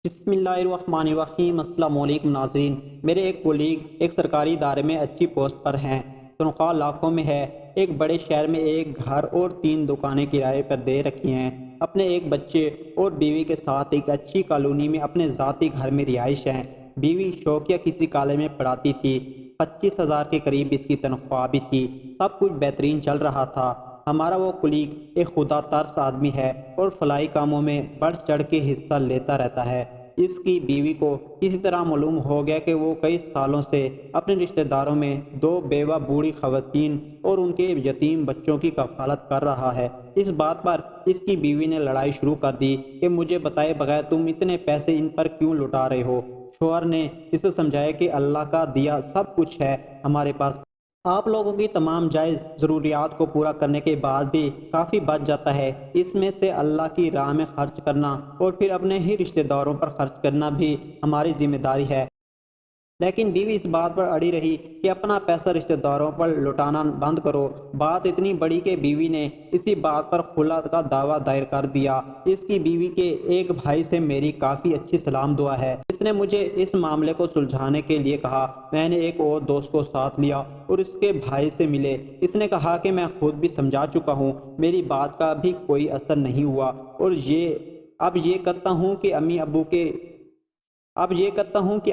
بسم اللہ الرحمن الرحیم۔ السلام علیکم ناظرین۔ میرے ایک کولیگ ایک سرکاری ادارے میں اچھی پوسٹ پر ہیں، تنخواہ لاکھوں میں ہے، ایک بڑے شہر میں ایک گھر اور 3 دکانیں کرائے پر دے رکھی ہیں، اپنے ایک بچے اور بیوی کے ساتھ ایک اچھی کالونی میں اپنے ذاتی گھر میں رہائش ہے۔ بیوی شوقیہ کسی کالج میں پڑھاتی تھی، 25,000 کے قریب اس کی تنخواہ بھی تھی، سب کچھ بہترین چل رہا تھا۔ ہمارا وہ کولیگ ایک خدا ترس آدمی ہے اور فلاحی کاموں میں بڑھ چڑھ کے حصہ لیتا رہتا ہے۔ اس کی بیوی کو کسی طرح معلوم ہو گیا کہ وہ کئی سالوں سے اپنے رشتہ داروں میں 2 بیوہ بوڑھی خواتین اور ان کے یتیم بچوں کی کفالت کر رہا ہے۔ اس بات پر اس کی بیوی نے لڑائی شروع کر دی کہ مجھے بتائے بغیر تم اتنے پیسے ان پر کیوں لٹا رہے ہو۔ شوہر نے اسے سمجھایا کہ اللہ کا دیا سب کچھ ہے ہمارے پاس، آپ لوگوں کی تمام جائز ضروریات کو پورا کرنے کے بعد بھی کافی بچ جاتا ہے، اس میں سے اللہ کی راہ میں خرچ کرنا اور پھر اپنے ہی رشتہ داروں پر خرچ کرنا بھی ہماری ذمہ داری ہے۔ لیکن بیوی اس بات پر اڑی رہی کہ اپنا پیسہ رشتہ داروں پر لٹانا بند کرو۔ بات اتنی بڑی کہ بیوی نے اسی بات پر خلا کا دعویٰ دائر کر دیا۔ اس کی بیوی کے ایک بھائی سے میری کافی اچھی سلام دعا ہے، اس نے مجھے اس معاملے کو سلجھانے کے لیے کہا۔ میں نے ایک اور دوست کو ساتھ لیا اور اس کے بھائی سے ملے۔ اس نے کہا کہ میں خود بھی سمجھا چکا ہوں، میری بات کا بھی کوئی اثر نہیں ہوا اور اب یہ کرتا ہوں کہ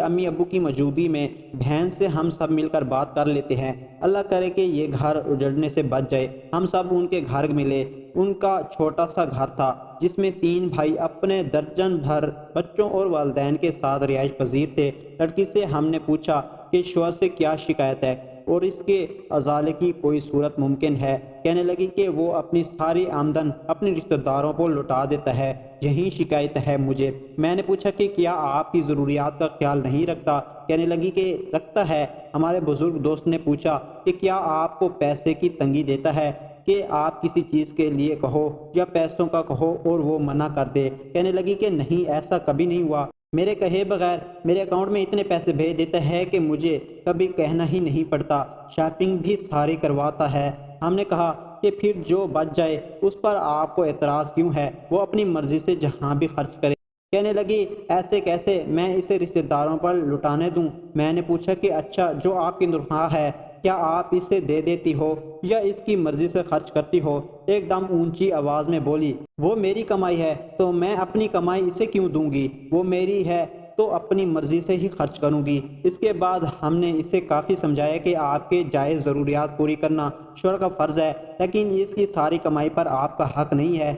امی ابو کی موجودگی میں بہن سے ہم سب مل کر بات کر لیتے ہیں، اللہ کرے کہ یہ گھر اجڑنے سے بچ جائے۔ ہم سب ان کے گھر ملے۔ ان کا چھوٹا سا گھر تھا جس میں 3 بھائی اپنے درجن بھر بچوں اور والدین کے ساتھ رہائش پذیر تھے۔ لڑکی سے ہم نے پوچھا کہ شوہر سے کیا شکایت ہے اور اس کے ازالے کی کوئی صورت ممکن ہے۔ کہنے لگی کہ وہ اپنی ساری آمدن اپنے رشتہ داروں کو لٹا دیتا ہے، یہی شکایت ہے مجھے۔ میں نے پوچھا کہ کیا آپ کی ضروریات کا خیال نہیں رکھتا؟ کہنے لگی کہ رکھتا ہے۔ ہمارے بزرگ دوست نے پوچھا کہ کیا آپ کو پیسے کی تنگی دیتا ہے کہ آپ کسی چیز کے لیے کہو یا پیسوں کا کہو اور وہ منع کر دے؟ کہنے لگی کہ نہیں، ایسا کبھی نہیں ہوا، میرے کہے بغیر میرے اکاؤنٹ میں اتنے پیسے بھیج دیتا ہے کہ مجھے کبھی کہنا ہی نہیں پڑتا، شاپنگ بھی ساری کرواتا ہے۔ ہم نے کہا کہ پھر جو بچ جائے اس پر آپ کو اعتراض کیوں ہے، وہ اپنی مرضی سے جہاں بھی خرچ کرے۔ کہنے لگی ایسے کیسے، میں اسے رشتہ داروں پر لٹانے دوں؟ میں نے پوچھا کہ اچھا جو آپ کی تنخواہ ہے کیا آپ اسے دے دیتی ہو یا اس کی مرضی سے خرچ کرتی ہو؟ ایک دم اونچی آواز میں بولی، وہ میری کمائی ہے تو میں اپنی کمائی اسے کیوں دوں گی، وہ میری ہے تو اپنی مرضی سے ہی خرچ کروں گی۔ اس کے بعد ہم نے اسے کافی سمجھایا کہ آپ کے جائز ضروریات پوری کرنا شوہر کا فرض ہے، لیکن اس کی ساری کمائی پر آپ کا حق نہیں ہے۔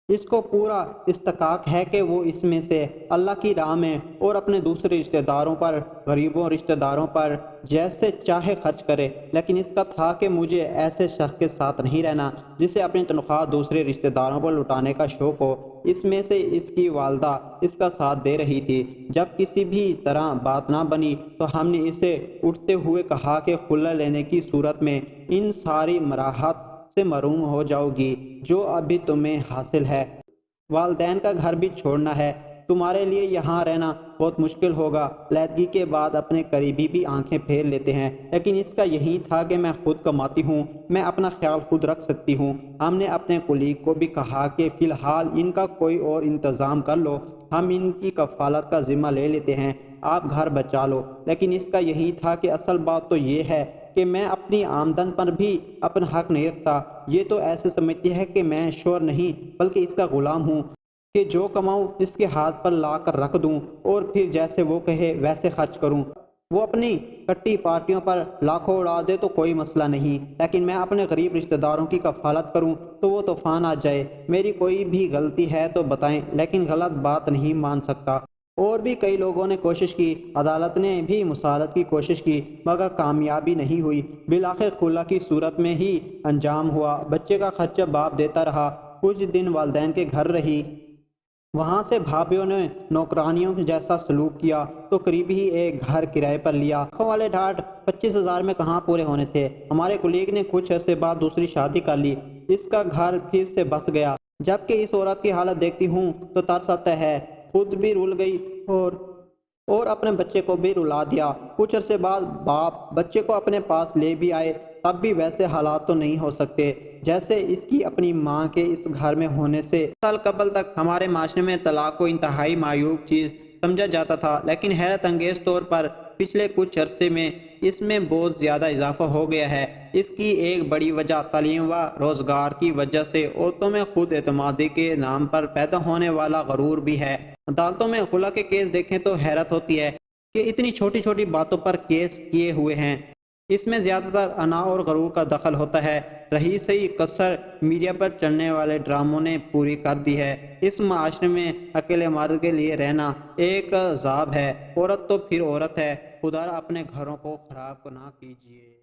اس کو پورا استحقاق ہے کہ وہ اس میں سے اللہ کی راہ میں اور اپنے دوسرے رشتہ داروں پر، غریبوں رشتہ داروں پر جیسے چاہے خرچ کرے۔ لیکن اس کا تھا کہ مجھے ایسے شخص کے ساتھ نہیں رہنا جسے اپنی تنخواہ دوسرے رشتہ داروں پر لٹانے کا شوق ہو۔ اس میں سے اس کی والدہ اس کا ساتھ دے رہی تھی۔ جب کسی بھی طرح بات نہ بنی تو ہم نے اسے اٹھتے ہوئے کہا کہ خلا لینے کی صورت میں ان ساری مراحت سے محروم ہو جاؤ گی جو ابھی تمہیں حاصل ہے، والدین کا گھر بھی چھوڑنا ہے، تمہارے لیے یہاں رہنا بہت مشکل ہوگا۔ علیحدگی کے بعد اپنے قریبی بھی آنکھیں پھیر لیتے ہیں، لیکن اس کا یہی تھا کہ میں خود کماتی ہوں، میں اپنا خیال خود رکھ سکتی ہوں۔ ہم نے اپنے کولیگ کو بھی کہا کہ فی الحال ان کا کوئی اور انتظام کر لو، ہم ان کی کفالت کا ذمہ لے لیتے ہیں، آپ گھر بچا لو۔ لیکن اس کا یہی تھا کہ اصل بات تو یہ ہے کہ میں اپنی آمدن پر بھی اپنا حق نہیں رکھتا۔ یہ تو ایسے سمجھتی ہے کہ میں شوہر نہیں بلکہ اس کا غلام ہوں، کہ جو کماؤں اس کے ہاتھ پر لا کر رکھ دوں اور پھر جیسے وہ کہے ویسے خرچ کروں۔ وہ اپنی کٹی پارٹیوں پر لاکھوں اڑا دے تو کوئی مسئلہ نہیں، لیکن میں اپنے غریب رشتہ داروں کی کفالت کروں تو وہ طوفان آ جائے۔ میری کوئی بھی غلطی ہے تو بتائیں، لیکن غلط بات نہیں مان سکتا۔ اور بھی کئی لوگوں نے کوشش کی، عدالت نے بھی مساعدت کی کوشش کی، مگر کامیابی نہیں ہوئی۔ بالآخر خلا کی صورت میں ہی انجام ہوا۔ بچے کا خرچہ باپ دیتا رہا، کچھ دن والدین کے گھر رہی، وہاں سے بھابھیوں نے نوکرانیوں جیسا سلوک کیا تو قریب ہی ایک گھر کرائے پر لیا۔ آنکھوں والے ڈھاٹ 25,000 میں کہاں پورے ہونے تھے۔ ہمارے کولیگ نے کچھ عرصے بعد دوسری شادی کر لی، اس کا گھر پھر سے بس گیا۔ جبکہ اس عورت کی حالت دیکھتی ہوں تو ترس آتا ہے، خود بھی رول گئی اور اپنے بچے کو بھی رلا دیا۔ کچھ عرصے بعد باپ بچے کو اپنے پاس لے بھی آئے، تب بھی ویسے حالات تو نہیں ہو سکتے جیسے اس کی اپنی ماں کے اس گھر میں ہونے سے۔ سال قبل تک ہمارے معاشرے میں طلاق کو انتہائی معیوب چیز سمجھا جاتا تھا، لیکن حیرت انگیز طور پر پچھلے کچھ عرصے میں اس میں بہت زیادہ اضافہ ہو گیا ہے۔ اس کی ایک بڑی وجہ تعلیم و روزگار کی وجہ سے عورتوں میں خود اعتمادی کے نام پر پیدا ہونے والا غرور بھی ہے۔ عدالتوں میں خلا کے کیس دیکھیں تو حیرت ہوتی ہے کہ اتنی چھوٹی چھوٹی باتوں پر کیس کیے ہوئے ہیں۔ اس میں زیادہ تر انا اور غرور کا دخل ہوتا ہے۔ رہی صحیح کسر میڈیا پر چلنے والے ڈراموں نے پوری کر دی ہے۔ اس معاشرے میں اکیلے مرد کے لیے رہنا ایک عذاب ہے۔ عورت تو پھر عورت ہے، خدا اپنے گھروں کو خراب نہ کیجیے۔